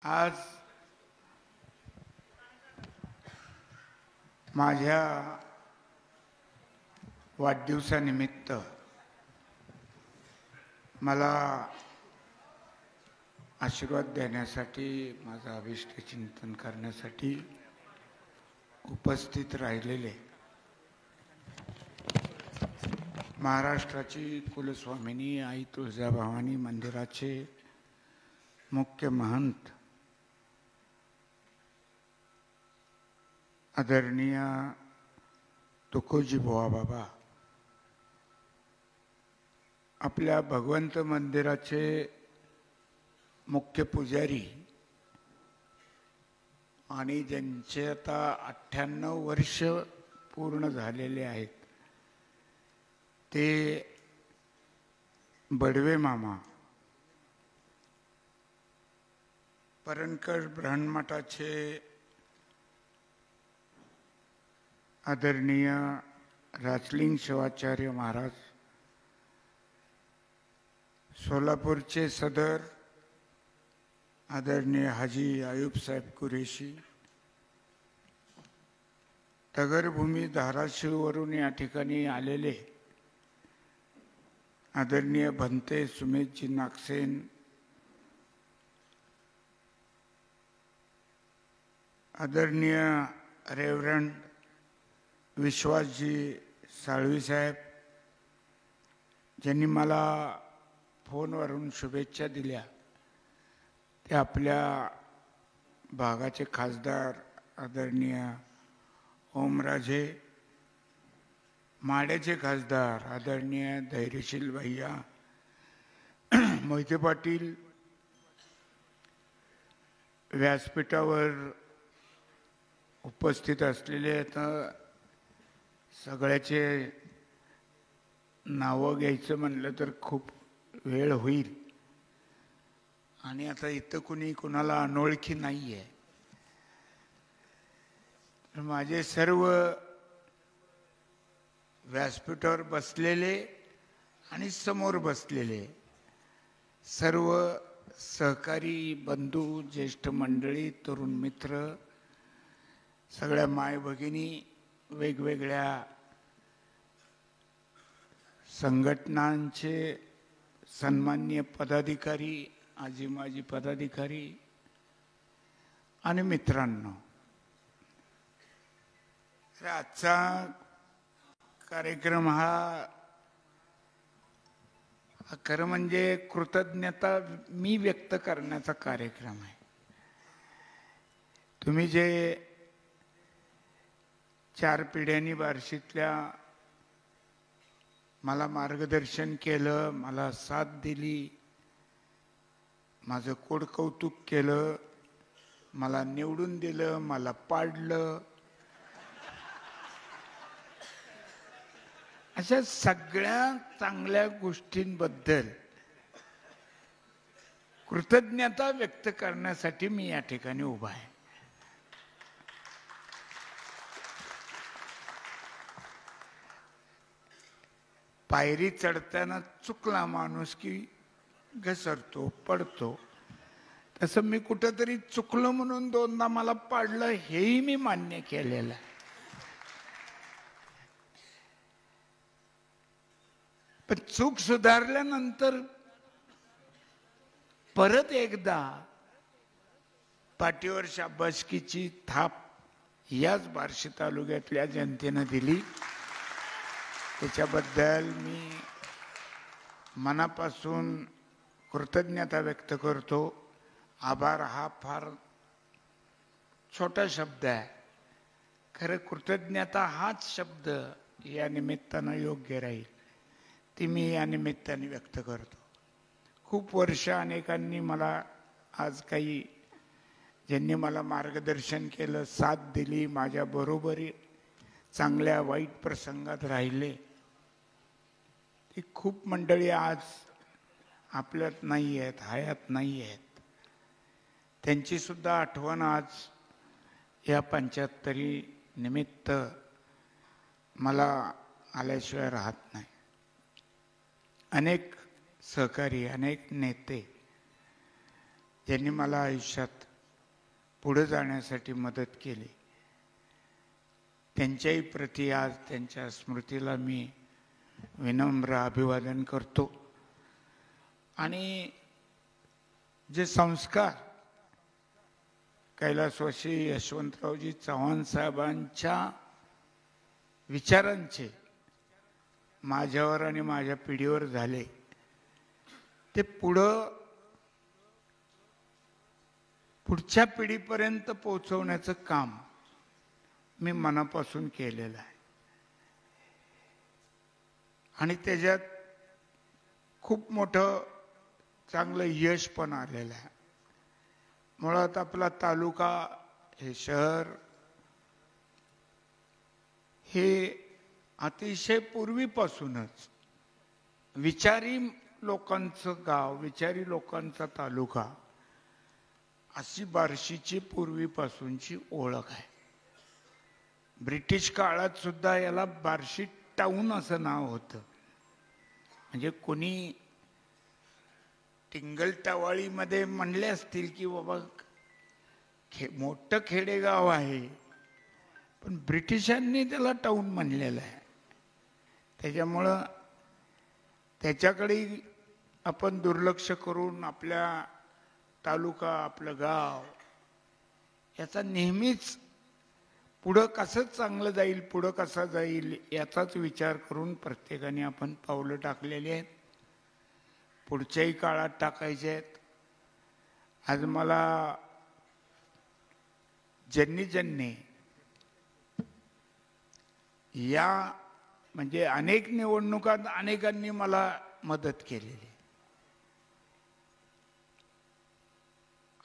आज माझ्या वाढदिवसानिमित्त मला आशीर्वाद देण्यासाठी, माझा अभिष्ट चिंतन करण्यासाठी उपस्थित राहिलेले महाराष्ट्राची कुलस्वामिनी आई तुळजाभवानी मंदिराचे मुख्य महंत आदरणीय तुकोजी बुवा बाबा, आपल्या भगवंत मंदिराचे मुख्य पुजारी आणि ज्यांचे आता 98 वर्ष पूर्ण झालेले आहेत ते बडवे मामा, परणकर ब्रह्ममठाचे आदरणीय राजलिंग शिवाचार्य महाराज, सोलापूरचे सदर आदरणीय हाजी आयुब साहेब कुरेशी, तगरभूमी धाराशिववरून या ठिकाणी आलेले आदरणीय भंते सुमेशजी नागसेन, आदरणीय रेव्हरंड विश्वासजी साळवी साहेब, ज्यांनी मला फोनवरून शुभेच्छा दिल्या, ते आपल्या भागाचे खासदार आदरणीय ओमराजे, माड्याचे खासदार आदरणीय धैर्यशील भैया मोहिते पाटील, व्यासपीठावर उपस्थित असलेले आता सगळ्याचे नावं घ्यायचं म्हणलं तर खूप वेळ होईल आणि आता इथं कुणी कुणाला अनोळखी नाही आहे. तर माझे सर्व व्यासपीठावर बसलेले आणि समोर बसलेले सर्व सहकारी बंधू, ज्येष्ठ मंडळी, तरुण मित्र, सगळ्या माय भगिनी, वेगवेगळ्या संघटनांचे सन्माननीय पदाधिकारी, आजी माजी पदाधिकारी आणि मित्रांनो, आजचा कार्यक्रम हा खरं म्हणजे कृतज्ञता मी व्यक्त करण्याचा कार्यक्रम आहे. तुम्ही जे 4 पिढ्यांनी बार्शीतल्या मला मार्गदर्शन केलं, मला साथ दिली, माझं कोडकौतुक केलं, मला निवडून दिलं, मला पाडलं, अशा सगळ्या चांगल्या गोष्टींबद्दल कृतज्ञता व्यक्त करण्यासाठी मी या ठिकाणी उभा आहे. पायरी चढताना चुकला माणूस की घसरतो, पडतो. तसं मी कुठंतरी चुकलो म्हणून 2दा मला पाडलं, हेही मी मान्य केलेलं आहे. पण चूक सुधारल्यानंतर परत एकदा पाठीवर शाबासकीची थाप याच बार्शी तालुक्यातल्या जनतेनं दिली. त्याच्याबद्दल मी मनापासून कृतज्ञता व्यक्त करतो. आभार हा फार छोटा शब्द आहे, खरं कृतज्ञता हाच शब्द या निमित्तानं योग्य राहील, ती मी या निमित्ताने व्यक्त करतो. खूप वर्ष अनेकांनी मला आज काही ज्यांनी मला मार्गदर्शन केलं, साथ दिली, माझ्याबरोबरी चांगल्या वाईट प्रसंगात राहिले, ती खूप मंडळी आज आपल्यात नाही आहेत, हयात नाही आहेत. त्यांची सुद्धा आठवण आज या 75 निमित्त मला आल्याशिवाय राहत नाही. अनेक सहकारी, अनेक नेते ज्यांनी मला आयुष्यात पुढे जाण्यासाठी मदत केली. त्यांच्याही प्रती आज त्यांच्या स्मृतीला मी विनम्र अभिवादन करतो. आणि जे संस्कार कैलासवासी यशवंतरावजी चव्हाण साहेबांच्या विचारांचे माझ्यावर आणि माझ्या पिढीवर झाले, ते पुढच्या पिढीपर्यंत पोहोचवण्याचं काम मी मनापासून केलेलं आहे. आणि त्याच्यात खूप मोठं चांगलं यश पण आलेलं आहे. मुळात आपला तालुका, हे शहर, हे अतिशय पूर्वीपासूनच विचारी लोकांचं गाव, विचारी लोकांचा तालुका, अशी बार्शीची पूर्वीपासूनची ओळख आहे. ब्रिटिश काळात सुद्धा याला बार्शी टाऊन असं नाव होतं. म्हणजे कोणी टिंगलटवाळीमध्ये म्हणले असतील की बाबा मोठं खेडेगाव आहे, पण ब्रिटिशांनी त्याला टाऊन म्हणलेलं आहे. त्याच्यामुळं त्याच्याकडे आपण दुर्लक्ष करून आपल्या तालुका, आपलं गाव, याचा नेहमीच पुढं कसं चांगलं जाईल, पुढं कसं जाईल याचाच विचार करून प्रत्येकाने आपण पावलं टाकलेली आहेत. पुढच्याही काळात टाकायचे आहेत. आज मला ज्यांनी या म्हणजे अनेक निवडणुकात अनेकांनी मला मदत केलेली,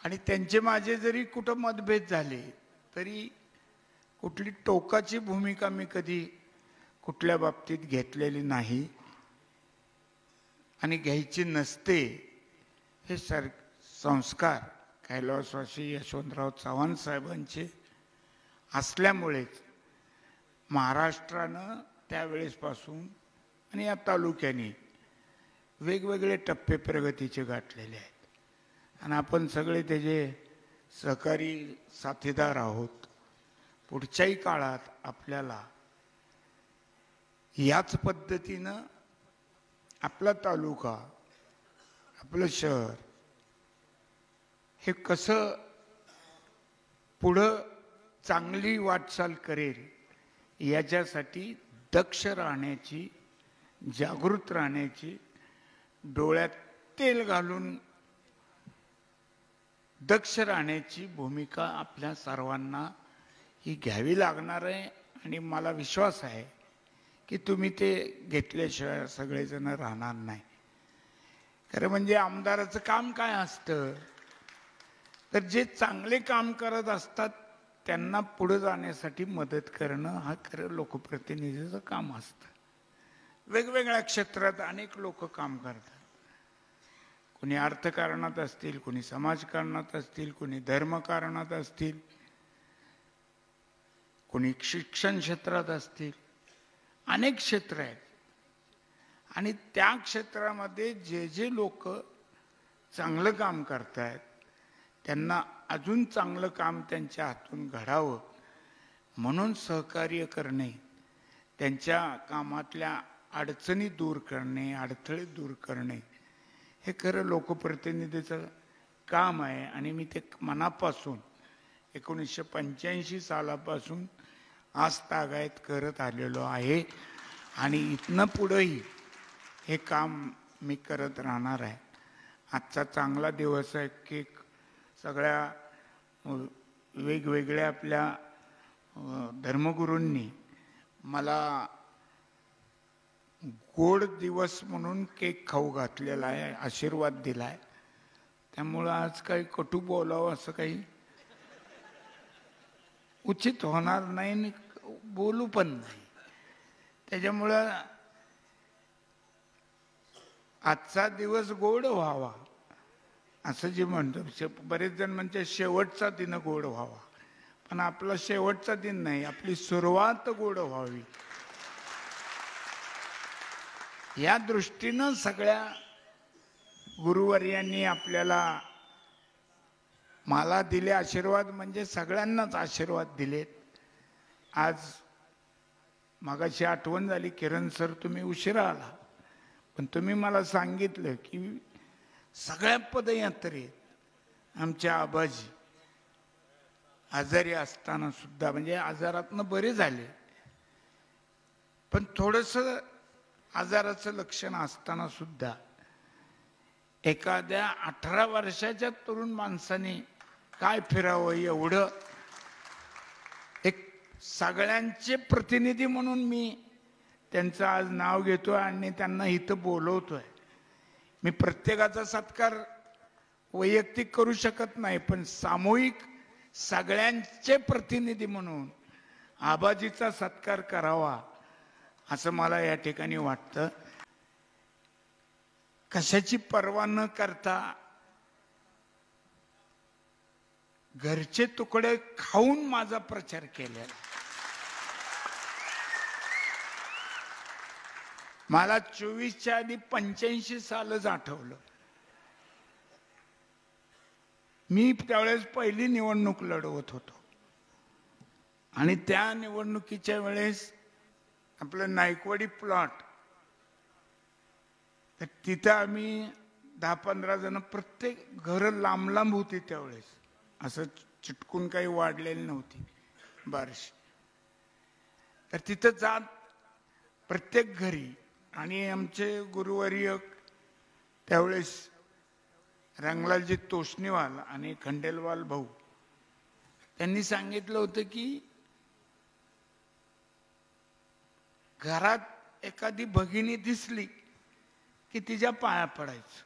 आणि त्यांचे माझे जरी कुठं मतभेद झाले तरी कुठली टोकाची भूमिका मी कधी कुठल्या बाबतीत घेतलेली नाही आणि घ्यायची नसते. हे संस्कार कैलासवासी यशवंतराव चव्हाण साहेबांचे असल्यामुळेच महाराष्ट्रानं त्यावेळेसपासून आणि या तालुक्याने वेगवेगळे टप्पे प्रगतीचे गाठलेले आहेत. आणि आपण सगळे त्याचे सहकारी साथीदार आहोत. पुढच्याही काळात आपल्याला याच पद्धतीनं आपला तालुका, आपलं शहर हे कसं पुढं चांगली वाटचाल करेल याच्यासाठी दक्ष राहण्याची, जागृत राहण्याची, डोळ्यात तेल घालून दक्ष राहण्याची भूमिका आपल्या सर्वांना ही घ्यावी लागणार आहे. आणि मला विश्वास आहे की तुम्ही ते घेतल्याशिवाय सगळेजण राहणार नाही. खरं म्हणजे आमदाराचं काम काय असतं, तर जे चांगले काम करत असतात त्यांना पुढे जाण्यासाठी मदत करणं हा खरं लोकप्रतिनिधीचं काम असतं. वेगवेगळ्या क्षेत्रात अनेक लोक काम करतात. कोणी अर्थकारणात असतील, कोणी समाजकारणात असतील, कोणी धर्मकारणात असतील, कोणी शिक्षण क्षेत्रात असतील. अनेक क्षेत्र आहेत. आणि त्या क्षेत्रामध्ये जे लोक चांगलं काम करतायत त्यांना अजून चांगलं काम त्यांच्या हातून घडावं म्हणून सहकार्य करणे, त्यांच्या कामातल्या अडचणी दूर करणे, अडथळे दूर करणे, हे खरं लोकप्रतिनिधीचं काम आहे. आणि मी ते मनापासून 1985 सालापासून आज तागायत करत आलेलो आहे. आणि इथनं पुढेही हे काम मी करत राहणार आहे. आजचा चांगला दिवस आहे की सगळ्या वेगवेगळ्या आपल्या धर्मगुरूंनी मला गोड दिवस म्हणून केक खाऊ घातलेला आहे, आशीर्वाद दिला आहे. त्यामुळं आज काही कटू बोलावं असं काही उचित होणार नाही आणि बोलू पण नाही. त्याच्यामुळं आजचा दिवस गोड व्हावा असं जे म्हणतो. बरेच जण म्हणते शेवटचा दिन गोड व्हावा, पण आपला शेवटचा दिन नाही, आपली सुरुवात गोड व्हावी या दृष्टीनं सगळ्या गुरुवर्यांनी आपल्याला मला दिले आशीर्वाद म्हणजे सगळ्यांनाच आशीर्वाद दिलेत. आज मगाशी आठवण झाली, किरण सर तुम्ही उशिरा आला, पण तुम्ही मला सांगितलं की सगळ्या पदयात्रेत आमचे आबाजी आजारी असताना सुद्धा, म्हणजे आजारातनं बरे झाले, पण थोडस आजाराचं लक्षण असताना सुद्धा एखाद्या 18 वर्षाच्या तरुण माणसाने काय फिरावं एवढं, एक सगळ्यांचे प्रतिनिधी म्हणून मी त्यांचं आज नाव घेतोय आणि त्यांना इथं बोलवतोय. मी प्रत्येकाचा सत्कार वैयक्तिक करू शकत नाही, पण सामूहिक सगळ्यांचे प्रतिनिधी म्हणून आबाजीचा सत्कार करावा असं मला या ठिकाणी वाटतं. कशाची पर्वा न करता घरचे तुकडे खाऊन माझा प्रचार केलेला. मला 24च्या आधी 85 सालच आठवलं. मी त्यावेळेस पहिली निवडणूक लढवत होतो आणि त्या निवडणुकीच्या वेळेस आपलं नायकवाडी प्लॉट, तर तिथं आम्ही 10-15 जण, प्रत्येक घर लांब लांब होती त्यावेळेस, असं चिटकून काही वाढलेली नव्हती बारशी. तर तिथं जात प्रत्येक घरी, आणि आमचे गुरुवर्य त्यावेळेस रंगलालजी तोष्णीवाल आणि खंडेलवाल भाऊ, त्यांनी सांगितलं होतं की घरात एखादी भगिनी दिसली की तिच्या पाया पडायचं,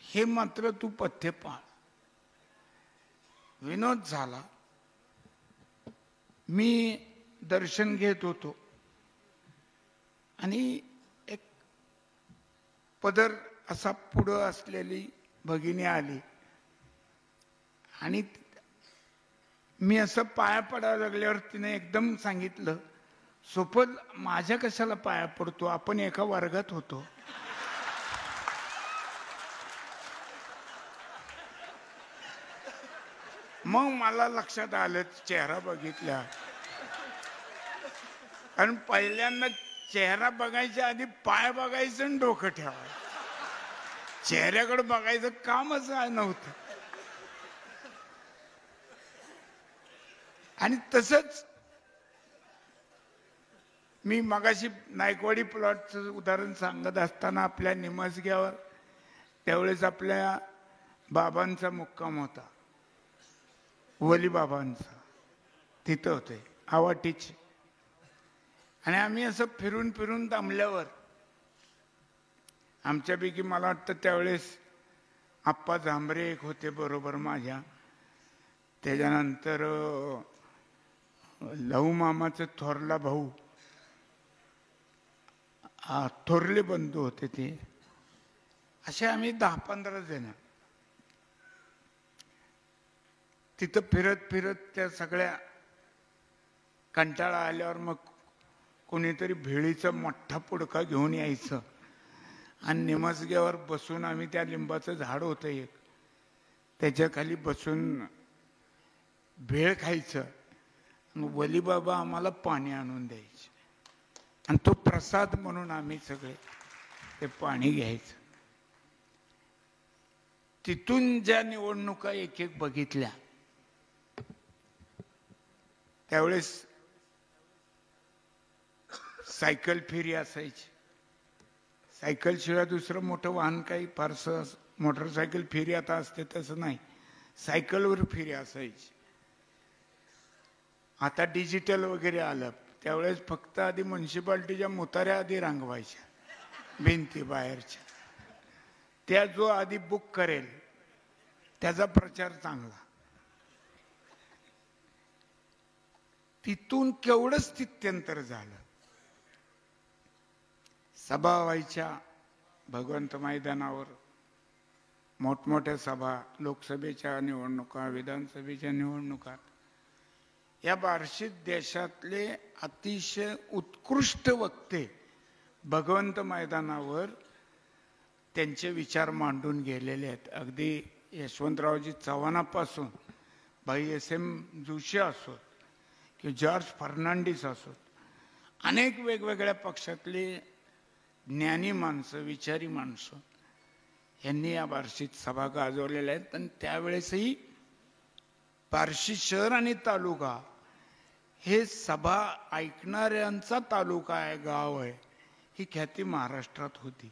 हे मात्र तू पथ्य पाळ. विनोद झाला. मी दर्शन घेत होतो आणि एक पदर असा पुढं असलेली भगिनी आली आणि मी असं पाया पडायला लागल्यावर तिने एकदम सांगितलं, सोपल माझ्या कशाला पाया पडतो, आपण एका वर्गात होतो. मग मला लक्षात आलं, चेहरा बघितला, कारण पहिल्यांदा चेहरा बघायच्या आधी पाय बघायचं आणि डोकं ठेवायचं. चेहऱ्याकडे बघायचं कामच नव्हतं. आणि तसंच मी मगाशी नायकवाडी प्लॉटचं उदाहरण सांगत असताना आपल्या निमसग्यावर त्यावेळेस आपल्या बाबांचा मुक्काम होता, वली बाबांचा, तिथं होते आवाटीचे. आणि आम्ही असं फिरून फिरून दमल्यावर आमच्यापैकी मला वाटतं त्यावेळेस आप्पा झांबरे एक होते बरोबर माझ्या, त्याच्यानंतर लहू मामाचं थोरला भाऊ, थोरले बंधू होते ते, असे आम्ही 10-15 जण तिथं फिरत फिरत त्या सगळ्या, कंटाळा आल्यावर मग कोणीतरी भेळीचा मोठा पुडका घेऊन यायचं आणि निमसग्यावर बसून आम्ही, त्या लिंबाचं झाड होतं एक, त्याच्या खाली बसून भेळ खायचं. वली बाबा आम्हाला पाणी आणून द्यायचे आणि तो प्रसाद म्हणून आम्ही सगळे ते पाणी घ्यायचं. तिथून ज्या निवडणुका एक एक बघितल्या, त्यावेळेस सायकल फेरी असायची. सायकल शिवाय दुसरं मोठं वाहन काही फारसं, मोटरसायकल फेरी आता असते तसं नाही, सायकलवर फेरी असायची. आता डिजिटल वगैरे आलं. त्यावेळेस फक्त आधी म्युन्सिपाल्टीच्या मुताऱ्या आधी रांगवायच्या भिंती बाहेरच्या, त्या जो आधी बुक करेल त्याचा प्रचार चांगला. तिथून केवढंच स्थित्यंतर झालं. सभा व्हायच्या भगवंत मैदानावर, मोठमोठ्या सभा, लोकसभेच्या निवडणुका, विधानसभेच्या निवडणुका. या बार्शी देशातले अतिशय उत्कृष्ट वक्ते भगवंत मैदानावर त्यांचे विचार मांडून गेलेले आहेत. अगदी यशवंतरावजी चव्हाणापासून भाई SM जोशी असोत किंवा जॉर्ज फर्नांडिस असोत, अनेक वेगवेगळ्या पक्षातले ज्ञानी माणसं, विचारी माणसं यांनी या बार्शीत सभा गाजवलेल्या आहेत. आणि त्यावेळेसही बार्शी शहर आणि तालुका हे सभा ऐकणाऱ्यांचा तालुका आहे, गाव आहे, ही ख्याती महाराष्ट्रात होती.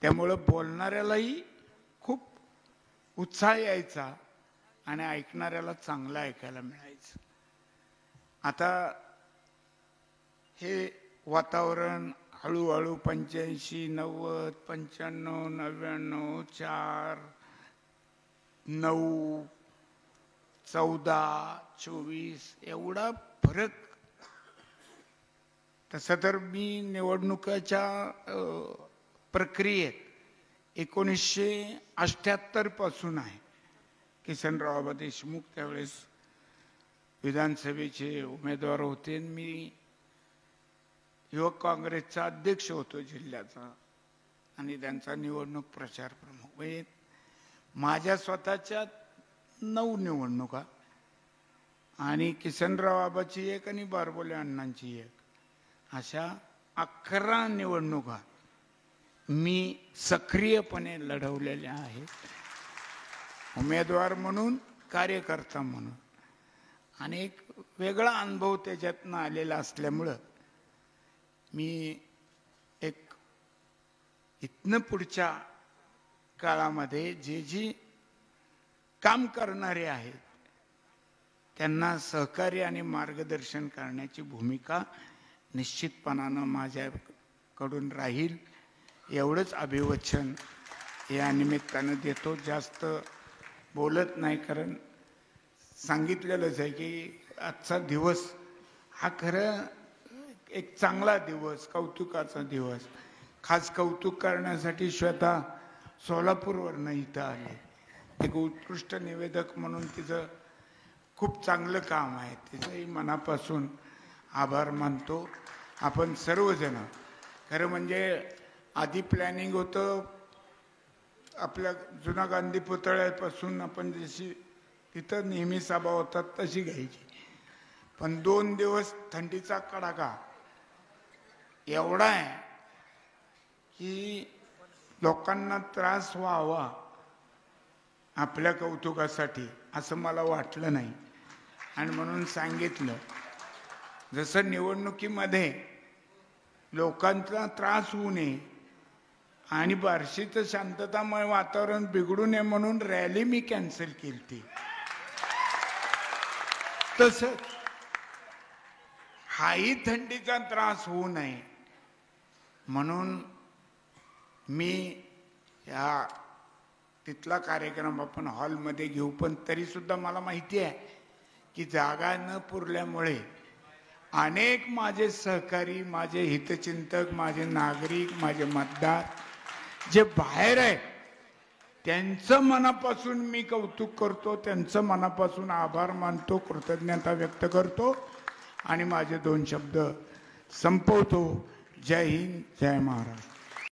त्यामुळं बोलणाऱ्यालाही खूप उत्साह यायचा आणि ऐकणाऱ्याला चांगलं ऐकायला मिळायचं. आता हे वातावरण हळूहळू 85, 90, 95, 99, 4, 9, 14, 24 एवढा फरक. तसं तर मी निवडणुकाच्या प्रक्रियेत 1978 पासून आहे. किसनराव देशमुख त्यावेळेस विधानसभेचे उमेदवार होते. मी युवक काँग्रेसचा अध्यक्ष होतो जिल्ह्याचा आणि त्यांचा निवडणूक प्रचार प्रमुख. म्हणजे माझ्या स्वतःच्या 9 निवडणुका आणि किसनराव आबाची एक आणि बारबोले अण्णांची एक, अशा 11 निवडणुका मी सक्रियपणे लढवलेल्या आहेत, उमेदवार म्हणून, कार्यकर्ता म्हणून. आणि एक वेगळा अनुभव त्याच्यातनं आलेला असल्यामुळं मी एक इथनं पुढच्या काळामध्ये जे काम करणारे आहेत त्यांना सहकार्य आणि मार्गदर्शन करण्याची भूमिका निश्चितपणानं माझ्याकडून राहील, एवढंच अभिवचन या निमित्तानं देतो. जास्त बोलत नाही, कारण सांगितलेलंच आहे की आजचा दिवस हा खरं एक चांगला दिवस, कौतुकाचा दिवस. खास कौतुक करण्यासाठी श्वेता सोलापूरवरनं इथं आले. एक उत्कृष्ट निवेदक म्हणून तिचं खूप चांगलं काम आहे, तिचंही मनापासून आभार मानतो. आपण सर्वजण खरं म्हणजे आधी प्लॅनिंग होतं आपल्या जुना गांधी पुतळ्यापासून आपण जशी तिथं नेहमी सभा होतात तशी घ्यायची, पण 2 दिवस थंडीचा कडाका एवढा आहे की लोकांना त्रास व्हावा आपल्या कौतुकासाठी असं मला वाटलं नाही. आणि म्हणून सांगितलं, जसं निवडणुकीमध्ये लोकांचा त्रास होऊ नये आणि बार्शीचं शांततामय वातावरण बिघडू नये म्हणून रॅली मी कॅन्सल केली. तसंच हाही थंडीचा त्रास होऊ नये म्हणून मी या तिथला कार्यक्रम आपण हॉलमध्ये घेऊ. पण तरी सुद्धा मला माहिती आहे की जागा न पुरल्यामुळे अनेक माझे सहकारी, माझे हितचिंतक, माझे नागरिक, माझे मतदार जे बाहेर आहेत त्यांचं मनापासून मी कौतुक करतो, त्यांचं मनापासून आभार मानतो, कृतज्ञता व्यक्त करतो आणि माझे 2 शब्द संपवतो. जय हिंद, जय महाराष्ट्र.